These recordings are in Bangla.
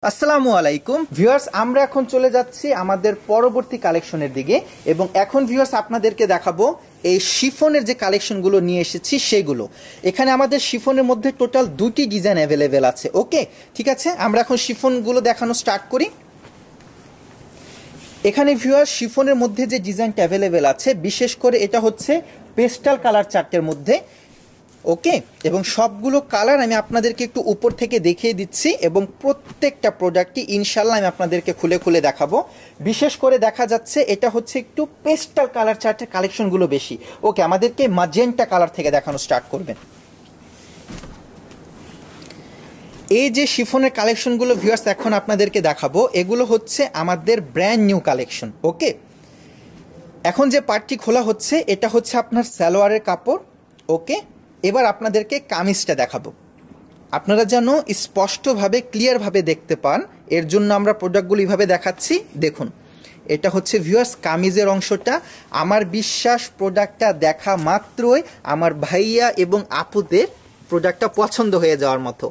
আসসালামু আলাইকুম ভিউয়ার্স, আমরা এখন চলে যাচ্ছি আমাদের পরবর্তী কালেকশনের দিকে এবং এখন ভিউয়ার্স আপনাদেরকে দেখাবো এই শিফনের যে কালেকশনগুলো নিয়ে এসেছি সেগুলো। এখানে আমাদের শিফনের মধ্যে টোটাল দুটি ডিজাইন অ্যাভেলেবেল আছে। ওকে, ঠিক আছে, আমরা এখন শিফনগুলো দেখানো স্টার্ট করি। এখানে ভিউয়ার্স শিফনের মধ্যে যে ডিজাইনটা অ্যাভেলেবেল আছে, বিশেষ করে এটা হচ্ছে পেস্টাল কালার চার্টের মধ্যে। ওকে, এবং সবগুলো কালার আমি আপনাদেরকে একটু উপর থেকে দেখিয়ে দিচ্ছি এবং প্রত্যেকটা প্রোডাক্টই ইনশাল্লাহ আমি আপনাদেরকে খুলে খুলে দেখাবো। বিশেষ করে দেখা যাচ্ছে এটা হচ্ছে একটু পেস্টাল কালার চার্টের কালেকশনগুলো বেশি। ওকে, আমাদেরকে ম্যাজেন্টা কালার থেকে দেখানো স্টার্ট করবেন। এই যে শিফনের কালেকশনগুলো ভিউয়ার্স এখন আপনাদেরকে দেখাবো, এগুলো হচ্ছে আমাদের ব্র্যান্ড নিউ কালেকশন। ওকে, এখন যে পার্টটি খোলা হচ্ছে এটা হচ্ছে আপনার সালোয়ারের কাপড়। ওকে, এবার আপনাদেরকে কামিজটা দেখাবো, আপনারা যেন স্পষ্টভাবে ক্লিয়ারভাবে দেখতে পান, এর জন্য আমরা প্রোডাক্টগুলো এইভাবে দেখাচ্ছি। দেখুন, এটা হচ্ছে ভিউয়ার্স কামিজের অংশটা। আমার বিশ্বাস প্রোডাক্টটা দেখা মাত্রই আমার ভাইয়া এবং আপুদের প্রোডাক্টটা পছন্দ হয়ে যাওয়ার মতো।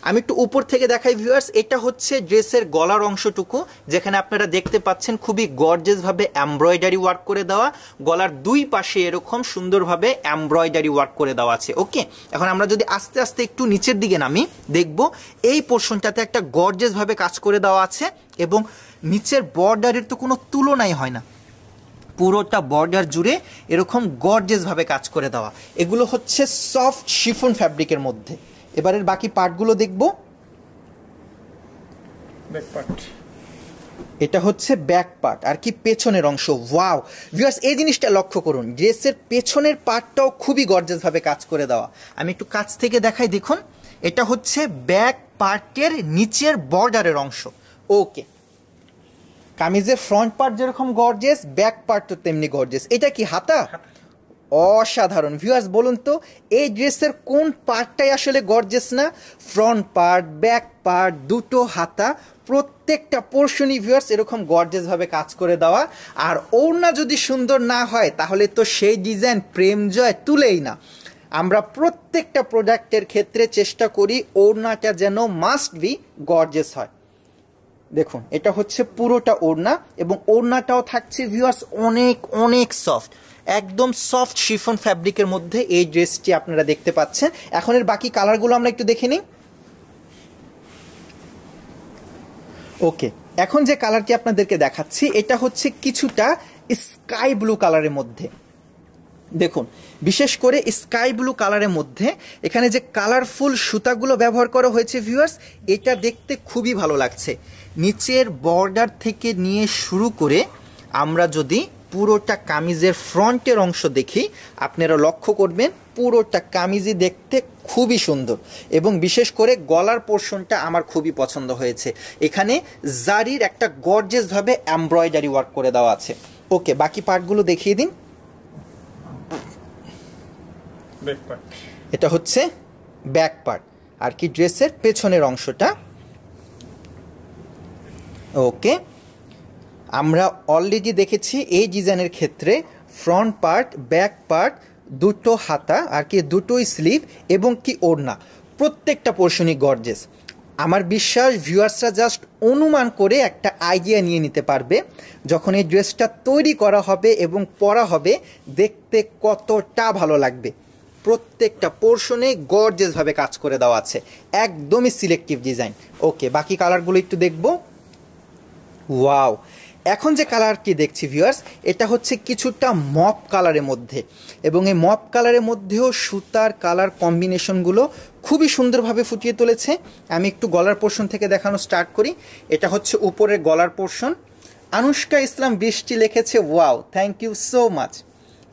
আমি একটু উপর থেকে দেখাই ভিউয়ার্স, এটা হচ্ছে ড্রেসের গলার অংশটুকু, যেখানে আপনারা দেখতে পাচ্ছেন খুবই গর্জিয়াসভাবে এমব্রয়ডারি ওয়ার্ক করে দেওয়া। গলার দুই পাশে এরকম সুন্দরভাবে এমব্রয়ডারি ওয়ার্ক করে দেওয়া আছে। ওকে, এখন আমরা যদি আস্তে আস্তে একটু নিচের দিকে নামি, দেখব এই পোর্শনটাতে একটা গর্জিয়াসভাবে কাজ করে দেওয়া আছে এবং নিচের বর্ডারের তো কোনো তুলনাই হয় না। পুরোটা বর্ডার জুড়ে এরকম গর্জিয়াসভাবে কাজ করে দেওয়া। এগুলো হচ্ছে সফট শিফন ফ্যাব্রিকের মধ্যে। এবারের বাকি পার্টগুলো দেখব। ব্যাক পার্ট, এটা হচ্ছে ব্যাক পার্ট আর কি পেছনের অংশ। ওয়াও ভিউয়ার্স, এই জিনিসটা লক্ষ্য করুন, ড্রেসের পেছনের পার্টটাও খুবই গর্জিয়াসভাবে কাজ করে দেওয়া। আমি একটু কাছ থেকে দেখাই, দেখুন এটা হচ্ছে ব্যাক পার্টের নিচের বর্ডারের অংশ। ওকে, কামিজের ফ্রন্ট পার্ট যেরকম গর্জিয়াস, ব্যাক পার্ট তো তেমনি গর্জিয়াস। এটা কি হাতা? অসাধারণ ভিউয়ার্স, বলুন তো এই ড্রেসের কোন পার্টটাই আসলে গর্জিয়াস না? ফ্রন্ট পার্ট, ব্যাক পার্ট, দুটো হাতা, প্রত্যেকটা পোর্শনই ভিউয়ার্স এরকম গর্জিয়াসভাবে কাজ করে দেওয়া। আর ওড়না যদি সুন্দর না হয় তাহলে তো সেই ডিজাইন প্রেম জয় তুলেই না। আমরা প্রত্যেকটা প্রোডাক্টের ক্ষেত্রে চেষ্টা করি ওড়নাটা যেন মাস্ট বি গর্জিয়াস হয়। দেখুন, এটা হচ্ছে পুরোটা ওড়না এবং ওড়নাটাও থাকছে ভিউয়ার্স অনেক অনেক সফট, একদম সফট শিফন ফ্যাব্রিকের মধ্যে এই ড্রেসটি আপনারা দেখতে পাচ্ছেন। এখন এর বাকি কালারগুলো আমরা একটু দেখে নিই। ওকে, এখন যে কালারটি আপনাদেরকে দেখাচ্ছি এটা হচ্ছে কিছুটা স্কাই ব্লু কালারের মধ্যে। দেখুন, বিশেষ করে স্কাই ব্লু কালারের মধ্যে এখানে যে কালারফুল সুতাগুলো ব্যবহার করা হয়েছে ভিউয়ার্স, এটা দেখতে খুবই ভালো লাগছে। নিচের বর্ডার থেকে নিয়ে শুরু করে আমরা যদি পুরোটা কামিজের ফ্রন্টের অংশ দেখি, আপনারা লক্ষ্য করবেন পুরোটা কামিজই দেখতে খুবই সুন্দর এবং বিশেষ করে গলার পোর্শনটা আমার খুবই পছন্দ হয়েছে। এখানে জারির একটা গর্জিয়াসভাবে এমব্রয়ডারি ওয়ার্ক করে দেওয়া আছে। ওকে, বাকি পার্টগুলো দেখিয়ে দিন। ব্যাক পার্ট, এটা হচ্ছে ব্যাক পার্ট আর কি ড্রেসের পেছনের অংশটা। ওকে, আমরা অলরেডি দেখেছি এই ডিজাইনের ক্ষেত্রে ফ্রন্ট পার্ট, ব্যাক পার্ট, দুটো হাতা আর কি দুটোই স্লিভ এবং কি ওড়না, প্রত্যেকটা পোর্শনই গর্জিয়াস। আমার বিশ্বাস ভিউয়ার্সরা জাস্ট অনুমান করে একটা আইডিয়া নিয়ে নিতে পারবে যখন এই ড্রেসটা তৈরি করা হবে এবং পরা হবে দেখতে কতটা ভালো লাগবে। প্রত্যেকটা পোর্শনে গর্জিয়াসভাবে কাজ করে দেওয়া আছে, একদমই সিলেক্টিভ ডিজাইন। ওকে, বাকি কালারগুলো একটু দেখব। ওয়াও, এখন যে কালারটি দেখছি ভিউয়ার্স, এটা হচ্ছে কিছুটা মপ কালারের মধ্যে এবং এই মপ কালারের মধ্যেও সুতার কালার কম্বিনেশনগুলো খুবই সুন্দরভাবে ফুটিয়ে তুলেছে। আমি একটু গলার পোর্শন থেকে দেখানো স্টার্ট করি। এটা হচ্ছে উপরের গলার পোর্শন। আনুষ্কা ইসলাম বৃষ্টি লিখেছে wow, thank you so much.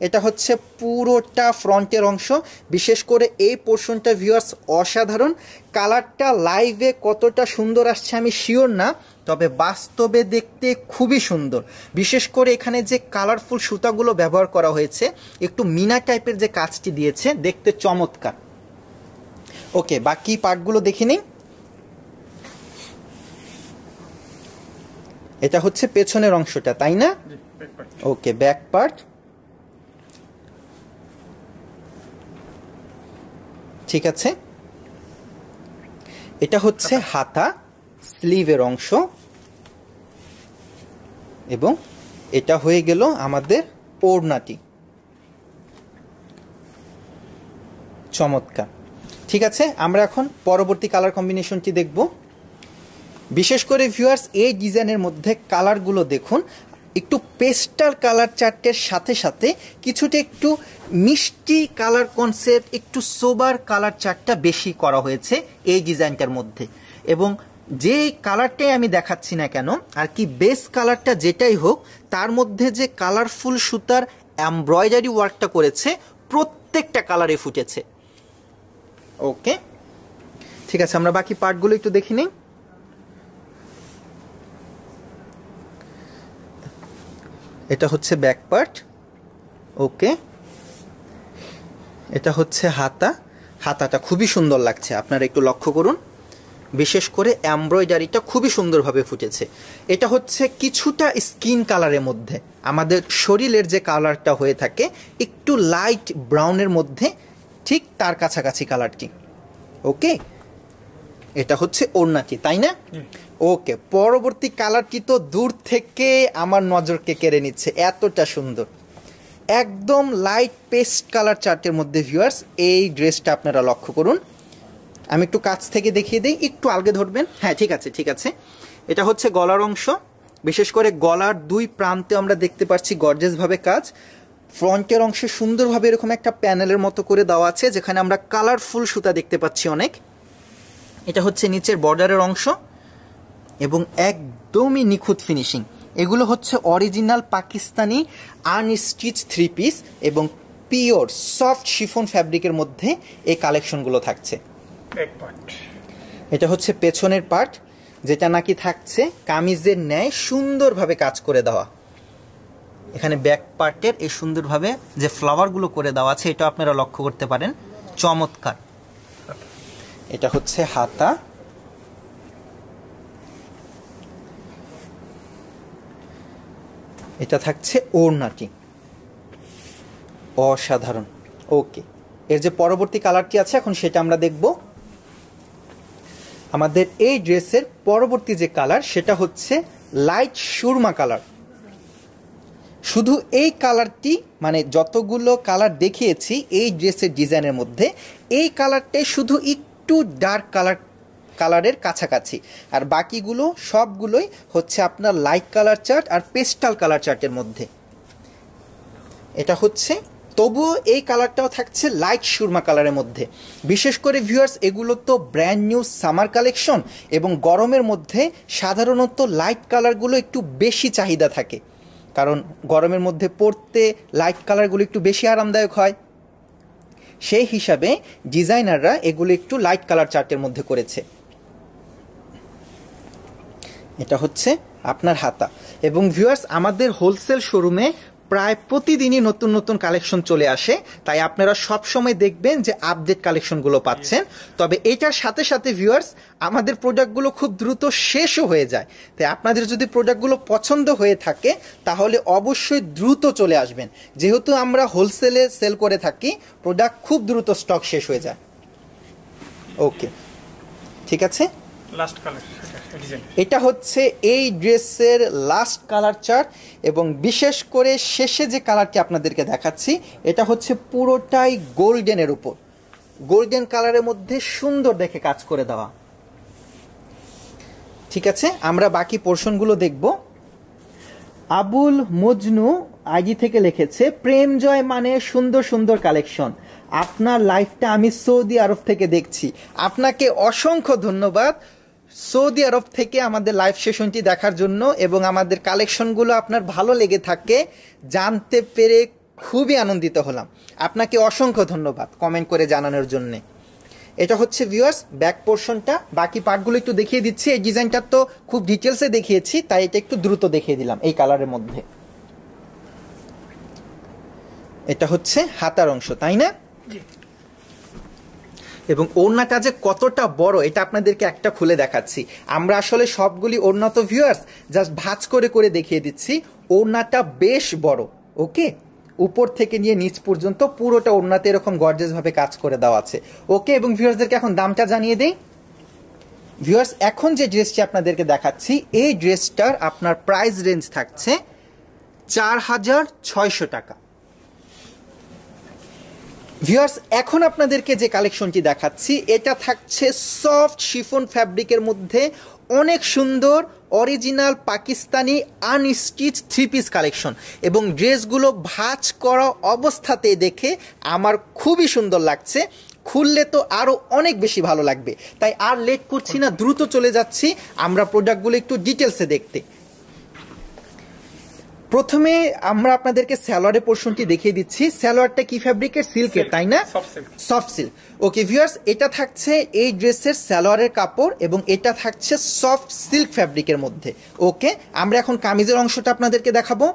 এটা হচ্ছে পুরোটা ফ্রন্টের অংশ। বিশেষ করে এই পোর্শনটা ভিউয়ার্স অসাধারণ। কালারটা লাইভে কতটা সুন্দর আসছে আমি শিওর না, তবে বাস্তবে দেখতে খুবই সুন্দর। বিশেষ করে এখানে যে কালারফুল সুতাগুলো ব্যবহার করা হয়েছে, একটু মিনা টাইপের যে কাজটি দিয়েছে, দেখতে চমৎকার। ওকে, বাকি পার্টগুলো দেখে নিই। এটা হচ্ছে পেছনের অংশটা, তাই না? ওকে, ব্যাক পার্ট। ঠিক আছে, এটা হচ্ছে হাতা, স্লিভের অংশ, এবং এটা হয়ে গেল আমাদের ওড়নাটি। চমৎকার। ঠিক আছে, আমরা এখন পরবর্তী কালার কম্বিনেশনটি দেখব। বিশেষ করে ভিউয়ার্স এই ডিজাইনের মধ্যে কালারগুলো দেখুন, একটু পেস্টাল কালার চার্টের সাথে সাথে কিছুটা একটু মিষ্টি কালার কনসেপ্ট, একটু সোবার কালার চার্টটা বেশি করা হয়েছে এই ডিজাইনটার মধ্যে। এবং যে কালারটাই আমি দেখাচ্ছি না কেন আর কি, বেস কালারটা যেটাই হোক, তার মধ্যে যে কালারফুল সুতার এমব্রয়ডারি ওয়ার্কটা করেছে প্রত্যেকটা কালারে ফুটেছে। ওকে, ঠিক আছে, আমরা বাকি পার্টগুলো একটু দেখি নিই। এটা হচ্ছে ব্যাক পার্ট। ওকে, এটা হচ্ছে হাতা। হাতাটা খুবই সুন্দর লাগছে, আপনারা একটু লক্ষ্য করুন, বিশেষ করে এমব্রয়ডারিটা খুবই সুন্দরভাবে ফুটেছে। এটা হচ্ছে কিছুটা স্কিন কালারের মধ্যে, আমাদের শরীরের যে কালারটা হয়ে থাকে একটু লাইট ব্রাউনের মধ্যে, ঠিক তার কাছাকাছি কালারটি। ওকে, এটা হচ্ছে ওড়নাটি, তাই না? ওকে, পরবর্তী কালারটি তো দূর থেকে আমার নজরকে কেড়ে নিচ্ছে, এতটা সুন্দর, একদম লাইট পেস্ট কালার চার্টের মধ্যে। ভিউয়ার্স এই ড্রেসটা আপনারা লক্ষ্য করুন, আমি একটু কাছ থেকে দেখিয়ে দিই, একটু আলগে ধরবেন। হ্যাঁ, ঠিক আছে ঠিক আছে। এটা হচ্ছে গলার অংশ, বিশেষ করে গলার দুই প্রান্তে আমরা দেখতে পাচ্ছি গর্জিয়াসভাবে কাজ। ফ্রন্টের অংশে সুন্দরভাবে এরকম একটা প্যানেলের মতো করে দেওয়া আছে, যেখানে আমরা কালারফুল সুতা দেখতে পাচ্ছি অনেক। এটা হচ্ছে নিচের বর্ডারের অংশ, এবং একদমই নিখুঁত ফিনিশিং। এগুলো হচ্ছে original Pakistani unstitch three piece, এবং পিওর সফট শিফন ফ্যাব্রিকের মধ্যে এই কালেকশনগুলো থাকছে। এটা হচ্ছে পেছনের পার্ট, যেটা নাকি থাকছে কামিজের ন্যায় সুন্দরভাবে কাজ করে দেওয়া। এখানে ব্যাক পার্টের এই সুন্দরভাবে যে ফ্লাওয়ারগুলো করে দেওয়া আছে, এটা আপনারা লক্ষ্য করতে পারেন, চমৎকার। এটা হচ্ছে হাতা। এটা থাকছে ওড়নাটি, অসাধারণ। ওকে, এর যে পরবর্তী কালারটি আছে এখন সেটা আমরা দেখব। আমাদের এই ড্রেসের পরবর্তী যে কালার সেটা হচ্ছে লাইট সুরমা কালার। শুধু এই কালারটি, মানে যতগুলো কালার দেখিয়েছি এই ড্রেসের ডিজাইনের মধ্যে, এই কালারটাই শুধু একটু ডার্ক কালারের কাছাকাছি, আর বাকিগুলো সবগুলোই হচ্ছে আপনার লাইট কালার চার্ট আর পেস্টাল কালার চার্টের মধ্যে। এটা হচ্ছে, তবুও এই কালারটাও থাকছে লাইট সুরমা কালারের মধ্যে। বিশেষ করে ভিউয়ার্স এগুলো তো ব্র্যান্ড নিউ সামার কালেকশন, এবং গরমের মধ্যে সাধারণত লাইট কালারগুলো একটু বেশি চাহিদা থাকে, কারণ গরমের মধ্যে পরতে লাইট কালারগুলো একটু বেশি আরামদায়ক হয়। সেই হিসাবে ডিজাইনাররা এগুলো একটু লাইট কালার চার্টের মধ্যে করেছে। এটা হচ্ছে আপনার হাতা। এবং ভিউয়ার্স আমাদের হোলসেল শোরুমে প্রায় প্রতিদিনই নতুন নতুন কালেকশন চলে আসে, তাই আপনারা সব সময় দেখবেন যে আপডেট কালেকশনগুলো পাচ্ছেন। তবে এটার সাথে সাথে ভিউয়ার্স আমাদের প্রোডাক্টগুলো খুব দ্রুত শেষও হয়ে যায়, তাই আপনাদের যদি প্রোডাক্টগুলো পছন্দ হয়ে থাকে তাহলে অবশ্যই দ্রুত চলে আসবেন, যেহেতু আমরা হোলসেলে সেল করে থাকি, প্রোডাক্ট খুব দ্রুত স্টক শেষ হয়ে যায়। ওকে, ঠিক আছে, লাস্ট কালার এটা হচ্ছে এই ড্রেসের লাস্ট কালার চার্ট, এবং বিশেষ করে শেষে যে কালারটি আপনাদেরকে দেখাচ্ছি এটা হচ্ছে পুরোটাই গোল্ডেনের উপর, গোল্ডেন কালারের মধ্যে সুন্দর দেখে কাজ করে দেওয়া। ঠিক আছে, আমরা বাকি পোর্শনগুলো দেখব। আবুল মজনু আইডি থেকে লিখেছে, প্রেম জয় মানে সুন্দর সুন্দর কালেকশন, আপনার লাইফটা আমি সৌদি আরব থেকে দেখছি। আপনাকে অসংখ্য ধন্যবাদ সৌদি আরব থেকে আমাদের লাইভ সেশনটি দেখার জন্য, এবং আমাদের কালেকশনগুলো আপনার ভালো লেগে থাকে জানতে পেরে খুবই আনন্দিত হলাম। আপনাকে অসংখ্য ধন্যবাদ কমেন্ট করে জানানোর জন্য। এটা হচ্ছে ভিউয়ার্স ব্যাক পোর্শনটা, বাকি পার্টগুলো একটু দেখিয়ে দিচ্ছি। এই ডিজাইনটা তো খুব ডিটেলসে দেখিয়েছি, তাই এটা একটু দ্রুত দেখিয়ে দিলাম এই কালারের মধ্যে। এটা হচ্ছে হাতার অংশ, তাই না? এবং ওড়নাটা যে কতটা বড় এটা আপনাদেরকে একটা খুলে দেখাচ্ছি। আমরা আসলে সবগুলি ওড়না তো ভিউয়ার্স জাস্ট ভাঁজ করে করে দেখিয়ে দিচ্ছি, ওড়নাটা বেশ বড়। ওকে, উপর থেকে নিয়ে নিচ পর্যন্ত পুরোটা ওড়নাতে এরকম গর্জিয়াস ভাবে কাজ করে দেওয়া আছে। ওকে, এবং ভিউয়ার্সদেরকে এখন দামটা জানিয়ে দেই। ভিউয়ার্স এখন যে ড্রেসটি আপনাদেরকে দেখাচ্ছি এই ড্রেসটার আপনার প্রাইস রেঞ্জ থাকছে 4600 টাকা। ভিউয়ার্স এখন আপনাদেরকে যে কালেকশনটি দেখাচ্ছি এটা থাকছে সফট শিফন ফ্যাব্রিকের মধ্যে অনেক সুন্দর original Pakistani unstitch 3 piece collection, এবং ড্রেসগুলো ভাঁজ করা অবস্থাতে দেখে আমার খুবই সুন্দর লাগছে, খুললে তো আরও অনেক বেশি ভালো লাগবে। তাই আর লেট করছি না, দ্রুত চলে যাচ্ছি আমরা প্রোডাক্টগুলো একটু ডিটেলসে দেখতে। প্রথমে আমরা আপনাদেরকে সালোয়ারের পোর্শনটি দেখিয়ে দিচ্ছি। সালোয়ারটা কি ফ্যাব্রিকের? সিল্কের, তাই না? Soft silk. ওকে ভিউয়ার্স, এটা থাকছে এই ড্রেসের সালোয়ারের কাপড় এবং এটা থাকছে সফট সিল্ক ফ্যাব্রিকের মধ্যে। ওকে, আমরা এখন কামিজের অংশটা আপনাদেরকে দেখাবো।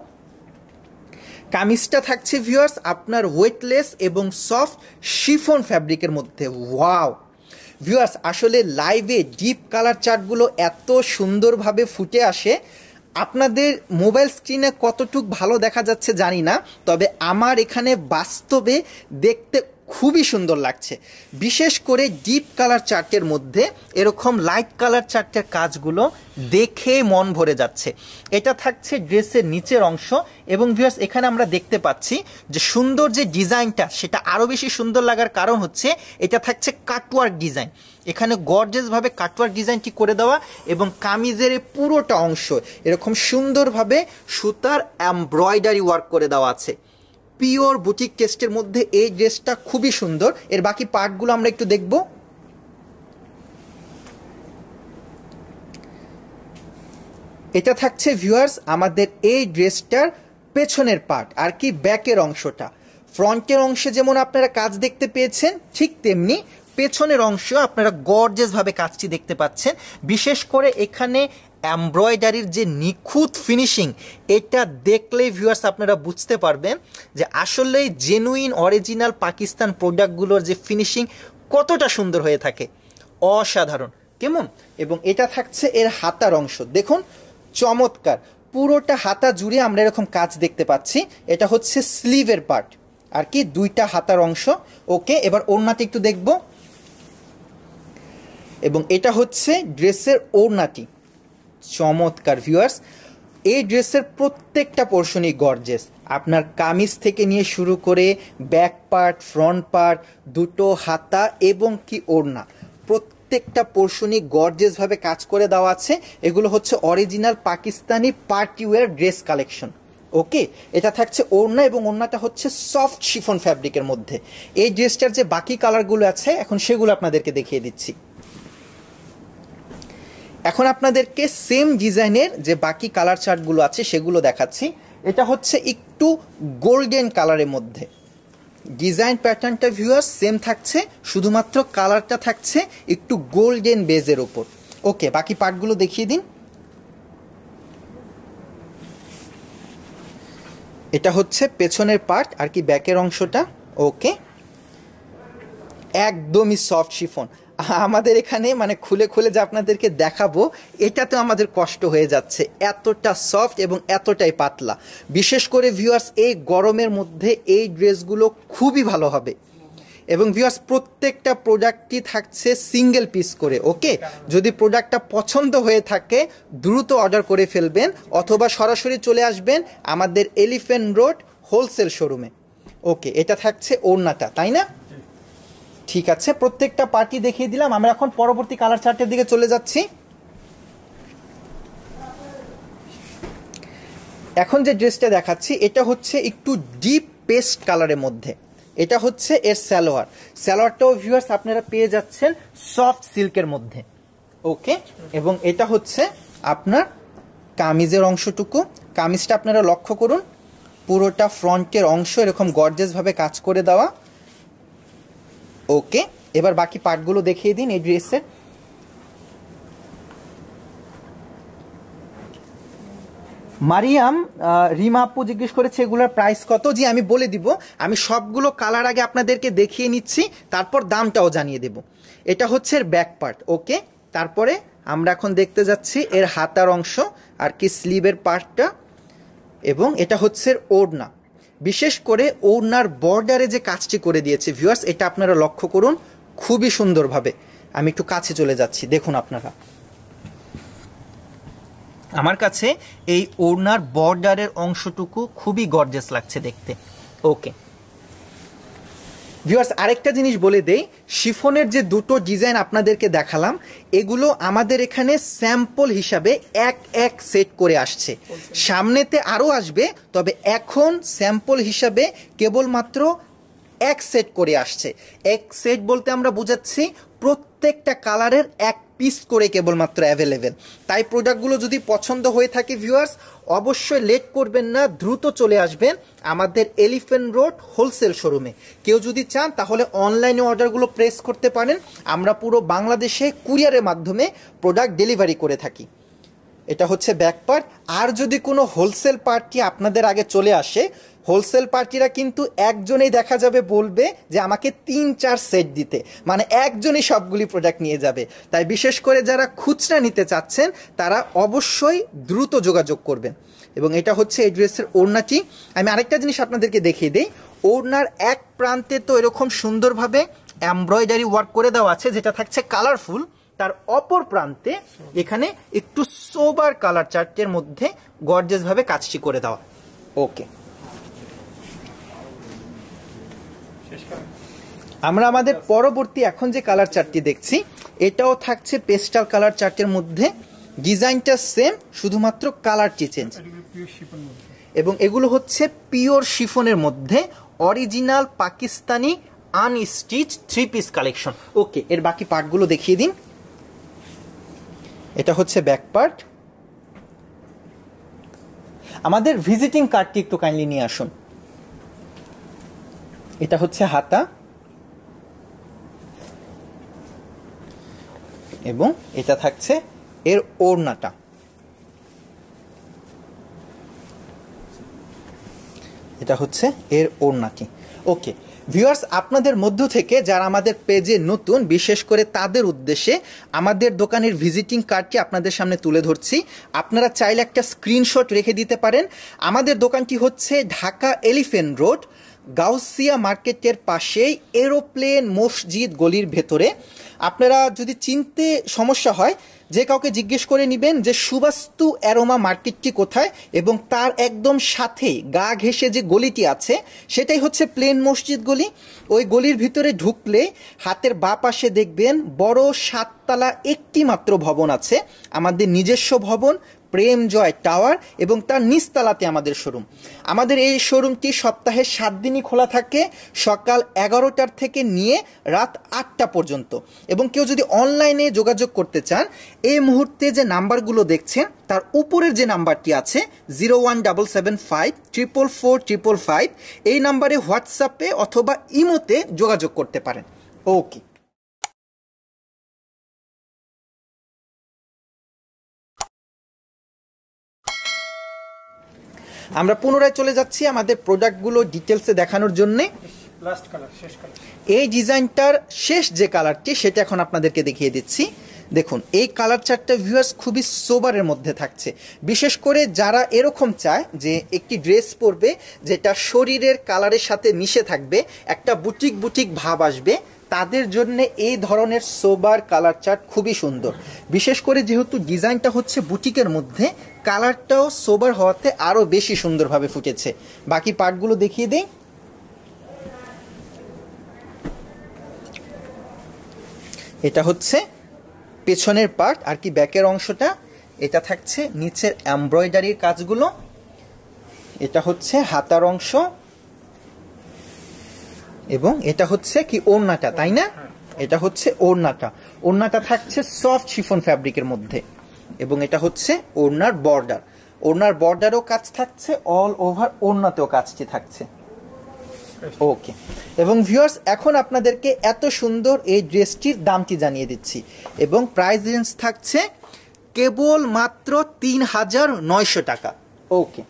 কামিজটা থাকছে ভিউয়ার্স আপনার ওয়েটলেস এবং সফট শিফন ফ্যাব্রিকের মধ্যে। ওয়াও ভিউয়ার্স, আসলে লাইভে ডিপ কালার চার্টগুলো এত সুন্দরভাবে ফুটে আসে, আপনাদের মোবাইল স্ক্রিনে কতটুক ভালো দেখা যাচ্ছে জানি না, তবে আমার এখানে বাস্তবে দেখতে খুবই সুন্দর লাগছে। বিশেষ করে ডিপ কালার চার্টের মধ্যে এরকম লাইট কালার চার্টের কাজগুলো দেখে মন ভরে যাচ্ছে। এটা থাকছে ড্রেসের নিচের অংশ, এবং ভিউয়ার্স এখানে আমরা দেখতে পাচ্ছি যে সুন্দর যে ডিজাইনটা সেটা আরও বেশি সুন্দর লাগার কারণ হচ্ছে এটা থাকছে কাটওয়ার্ক ডিজাইন। এখানে গর্জিয়াসভাবে কাটওয়ার্ক ডিজাইনটি করে দেওয়া, এবং কামিজের পুরোটা অংশ এরকম সুন্দরভাবে সুতার এমব্রয়ডারি ওয়ার্ক করে দেওয়া আছে। পিওর বুটিক টেস্টের মধ্যে এই ড্রেসটা খুবই সুন্দর। এর বাকি পার্টগুলো আমরা একটু দেখব। এটা থাকছে ভিউয়ার্স আমাদের এই ড্রেসটার পেছনের পার্ট, আর কি ব্যাকের অংশটা। ফ্রন্টের অংশে যেমন আপনারা কাজ দেখতে পেয়েছেন, ঠিক তেমনি পেছনের অংশ আপনারা গর্জিয়াসভাবে কাজটি দেখতে পাচ্ছেন। বিশেষ করে এখানে এমব্রয়ডারির যে নিখুঁত ফিনিশিং, এটা দেখলেই ভিউয়ার্স আপনারা বুঝতে পারবেন যে আসলেই জেনুইন অরিজিনাল পাকিস্তান প্রোডাক্টগুলোর যে ফিনিশিং কতটা সুন্দর হয়ে থাকে, অসাধারণ কেমন। এবং এটা থাকছে এর হাতার অংশ, দেখুন চমৎকার, পুরোটা হাতা জুড়ে আমরা এরকম কাজ দেখতে পাচ্ছি। এটা হচ্ছে স্লিভের পার্ট, আর কি দুইটা হাতার অংশ। ওকে, এবার ওড়নাটি একটু দেখব, এবং এটা হচ্ছে ড্রেসের ওড়নাটি। চমৎকার ভিউয়ার্স, এই ড্রেসের প্রত্যেকটা পোর্শনই গর্জিয়াস। আপনার কামিজ থেকে নিয়ে শুরু করে ব্যাক পার্ট, ফ্রন্ট পার্ট, দুটো হাতা এবং কি ওড়না, প্রত্যেকটা পোর্শনই গর্জিয়াসভাবে কাজ করে দেওয়া আছে। এগুলো হচ্ছে original Pakistani party wear dress collection. Okay, এটা থাকছে ওড়না, এবং ওড়নাটা হচ্ছে সফট শিফন ফ্যাব্রিকের মধ্যে। এই ড্রেসটার যে বাকি কালারগুলো আছে এখন সেগুলো আপনাদেরকে দেখিয়ে দিচ্ছি। এখন আপনাদেরকে সেম ডিজাইনের যে বাকি কালার চার্টগুলো আছে সেগুলো দেখাচ্ছি। এটা হচ্ছে একটু গোল্ডেন কালারের মধ্যে। ডিজাইন প্যাটার্নটা ভিউয়ার্স সেম থাকছে, শুধুমাত্র কালারটা থাকছে একটু গোল্ডেন বেজের ওপর। ওকে, বাকি পার্টগুলো দেখিয়ে দিন। এটা হচ্ছে পেছনের পার্ট, আর কি ব্যাকের অংশটা। ওকে, একদমই সফট শিফন। আমাদের এখানে মানে খুলে খুলে যে আপনাদেরকে দেখাবো এটাতে আমাদের কষ্ট হয়ে যাচ্ছে, এতটা সফট এবং এতটাই পাতলা। বিশেষ করে ভিউয়ার্স এই গরমের মধ্যে এই ড্রেসগুলো খুবই ভালো হবে। এবং ভিউয়ার্স প্রত্যেকটা প্রোডাক্টই থাকছে সিঙ্গেল পিস করে। ওকে, যদি প্রোডাক্টটা পছন্দ হয়ে থাকে দ্রুত অর্ডার করে ফেলবেন, অথবা সরাসরি চলে আসবেন আমাদের এলিফ্যান্ট রোড হোলসেল শোরুমে। ওকে, এটা থাকছে ওড়নাটা, তাই না? ঠিক আছে, প্রত্যেকটা পার্টি দেখিয়ে দিলাম। আমরা এখন পরবর্তী কালার চার্টের দিকে চলে যাচ্ছি। এখন যে ড্রেসটা দেখাচ্ছি এটা হচ্ছে একটু ডিপ পেস্ট কালারের মধ্যে। এটা হচ্ছে এর সালোয়ার। সালোয়ারটাও ভিউয়ার্স আপনারা পেয়ে যাচ্ছেন সফট সিল্কের মধ্যে। ওকে, এবং এটা হচ্ছে আপনার কামিজের অংশটুকু। কামিজটা আপনারা লক্ষ্য করুন, পুরোটা ফ্রন্টের অংশ এরকম গর্জিয়াসভাবে কাজ করে দেওয়া। ওকে, এবার বাকি পার্টগুলো দেখিয়ে দিন এই ড্রেসের। মারিয়াম রিমা আপু জিজ্ঞেস করেছে এগুলোর প্রাইস কত। জি আমি বলে দিব, আমি সবগুলো কালার আগে আপনাদেরকে দেখিয়ে নিচ্ছি, তারপর দামটাও জানিয়ে দেব। এটা হচ্ছে এর ব্যাক পার্ট। ওকে, তারপরে আমরা এখন দেখতে যাচ্ছি এর হাতার অংশ, আর কি স্লিভের পার্টটা, এবং এটা হচ্ছে ওড়না। বিশেষ করে ওড়নার বর্ডারে যে কাজটি করে দিয়েছে ভিউয়ার্স, এটা আপনারা লক্ষ্য করুন খুবই সুন্দরভাবে। আমি একটু কাছে চলে যাচ্ছি, দেখুন আপনারা আমার কাছে এই ওড়নার বর্ডারের অংশটুকু খুবই গর্জিয়াস লাগছে দেখতে। ওকে ভিউয়ার্স, আরেকটা জিনিস বলে দেই, শিফনের যে দুটো ডিজাইন আপনাদেরকে দেখালাম এগুলো আমাদের এখানে স্যাম্পল হিসাবে এক এক সেট করে আসছে, সামনেতে আরও আসবে, তবে এখন স্যাম্পল হিসাবে কেবলমাত্র এক সেট করে আসছে। এক সেট বলতে আমরা বোঝাচ্ছি প্রত্যেকটা কালারের এক পিস করে কেবলমাত্র অ্যাভেলেবেল। তাই প্রোডাক্টগুলো যদি পছন্দ হয়ে থাকে ভিউয়ার্স, অবশ্যই লেট করবেন না, দ্রুত চলে আসবেন আমাদের এলিফ্যান্ট রোড হোলসেল শোরুমে। কেউ যদি চান তাহলে অনলাইনে অর্ডারগুলো প্রেস করতে পারেন, আমরা পুরো বাংলাদেশে কুরিয়ারের মাধ্যমে প্রোডাক্ট ডেলিভারি করে থাকি। এটা হচ্ছে ব্যাক পার্ট। আর যদি কোনো হোলসেল পার্টি আপনাদের আগে চলে আসে, হোলসেল পার্টিরা কিন্তু একজনেই দেখা যাবে বলবে যে আমাকে 3-4 সেট দিতে, মানে একজনই সবগুলি প্রোডাক্ট নিয়ে যাবে। তাই বিশেষ করে যারা খুচরা নিতে চাচ্ছেন তারা অবশ্যই দ্রুত যোগাযোগ করবেন। এবং এটা হচ্ছে এই ড্রেসের ওড়নাটি। আমি আরেকটা জিনিস আপনাদেরকে দেখিয়ে দিই, ওড়নার এক প্রান্তে তো এরকম সুন্দরভাবে এমব্রয়ডারি ওয়ার্ক করে দেওয়া আছে যেটা থাকছে কালারফুল, তার অপর প্রান্তে এখানে একটু সোবার কালার চার্টের মধ্যে গর্জিয়াস ভাবে কাজটি করে দেওয়া। ওকে, আমরা আমাদের পরবর্তী এখন যে কালার চার্টটি দেখছি এটাও থাকছে পেস্টাল কালার চার্টের মধ্যে, ডিজাইনটা সেম, শুধুমাত্র কালারটি চেঞ্জ। এবং এগুলো হচ্ছে পিওর শিফনের মধ্যে original Pakistani unstitch 3 piece collection. Okay, এর বাকি পার্টগুলো দেখিয়ে দিন। এটা হচ্ছে ব্যাক পার্ট। আমাদের ভিজিটিং কার্ডটি একটু কাইন্ডলি নিয়ে আসুন। এটা হচ্ছে হাতা এবং এটা থাকছে এর ওড়নাটা। এটা হচ্ছে এর ওড়নাটি। ওকে ভিউয়ার্স, আপনাদের মধ্য থেকে যারা আমাদের পেজে নতুন, বিশেষ করে তাদের উদ্দেশ্যে আমাদের দোকানের ভিজিটিং কার্ডটি আপনাদের সামনে তুলে ধরছি। আপনারা চাইলে একটা স্ক্রিনশট রেখে দিতে পারেন। আমাদের দোকানটি হচ্ছে ঢাকা এলিফ্যান্ট রোড, গাউসিয়া মার্কেটের পাশেই এরোপ্লেন মসজিদ গলির ভেতরে। আপনারা যদি চিনতে সমস্যা হয়, যে কাউকে জিজ্ঞেস করে নেবেন যে সুবাস্তু অ্যারোমা মার্কেটটি কোথায়, এবং তার একদম সাথেই গা ঘেঁষে যে গলিটি আছে সেটাই হচ্ছে প্লেন মসজিদ গলি। ওই গলির ভিতরে ঢুকলে হাতের বাঁ পাশে দেখবেন বড় 7তলা একটি মাত্র ভবন আছে, আমাদের নিজস্ব ভবন প্রেম জয় টাওয়ার, এবং তার নিচতলাতে আমাদের শোরুম। আমাদের এই শোরুমটি সপ্তাহে 7 দিনই খোলা থাকে, সকাল 11টার থেকে নিয়ে রাত 8টা পর্যন্ত। এবং কেউ যদি অনলাইনে যোগাযোগ করতে চান, এই মুহূর্তে যে নাম্বারগুলো দেখছেন তার উপরের যে নাম্বারটি আছে 01775 এই নাম্বারে হোয়াটসঅ্যাপে অথবা ইমোতে যোগাযোগ করতে পারেন। ওকে, আমরা পুনরায় চলে যাচ্ছি আমাদের প্রোডাক্টগুলো ডিটেলসে দেখানোর জন্যে। লাস্ট কালার, শেষ কালার। এই ডিজাইনটার শেষ যে কালারটি সেটা এখন আপনাদেরকে দেখিয়ে দিচ্ছি। দেখুন, এই কালার চারটা ভিউয়ার্স খুবই সোবারের মধ্যে থাকছে। বিশেষ করে যারা এরকম চায় যে একটি ড্রেস পরবে যেটা শরীরের কালারের সাথে মিশে থাকবে, একটা বুটিক বুটিক ভাব আসবে, তাদের জন্য এই ধরনের সোবার কালার চার্ট খুবই সুন্দর। বিশেষ করে যেহেতু ডিজাইনটা হচ্ছে বুটিকের মধ্যে, কালারটাও সোবার হওয়াতে আরও বেশি সুন্দরভাবে ফুটেছে। বাকি পার্টগুলো দেখিয়ে দিই। এটা হচ্ছে পেছনের পার্ট আর কি, ব্যাকের অংশটা। এটা থাকছে নিচের এমব্রয়ডারির কাজগুলো। এটা হচ্ছে হাতার অংশ, এবং এটা হচ্ছে কি ওড়নাটা, তাই না? এটা হচ্ছে ওড়নাটা। ওড়নাটা থাকছে সফট শিফন ফ্যাব্রিকের মধ্যে, এবং এটা হচ্ছে ওড়নার বর্ডার। ওড়নার বর্ডারও কাজ থাকছে, অল ওভার ওড়নাতেও কাজটি থাকছে। ওকে, এবং ভিউয়ার্স এখন আপনাদেরকে এত সুন্দর এই ড্রেসটির দামটি জানিয়ে দিচ্ছি, এবং প্রাইস রেঞ্জ থাকছে কেবল মাত্র 3900 টাকা। ওকে,